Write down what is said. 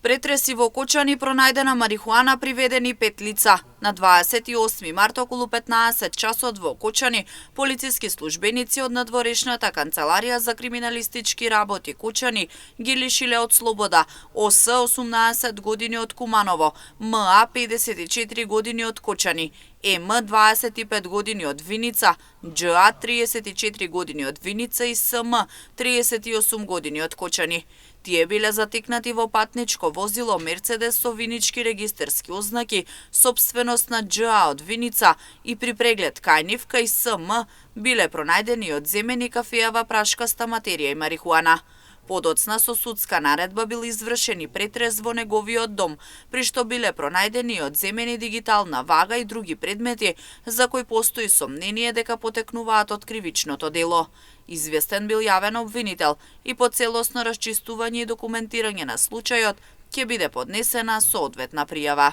Претреси во Кочани, пронајдена марихуана, приведени 5 лица. На 28 март околу 15 часот во Кочани, полициски службеници од надворешната канцеларија за криминалистички работи Кочани ги лишиле од слобода ОС 18 години од Куманово, МА 54 години од Кочани, ЕМ 25 години од Виница, ДЖА 34 години од Виница и СМ 38 години од Кочани. Тие биле затекнати во патничко возило Мерцедес со винички регистерски ознаки, сопственост на ДЖА од Виница, и при преглед кај нив кај СМ биле пронајдени одземени кафеава прашкаста материја и марихуана. Подоцна со судска наредба бил извршен и претрес во неговиот дом, при што биле пронајдени одземени дигитална вага и други предмети за кои постои сомнение дека потекнуваат од кривичното дело. Известен бил јавен обвинител и по целосно расчистување и документирање на случајот ќе биде поднесена соодветна пријава.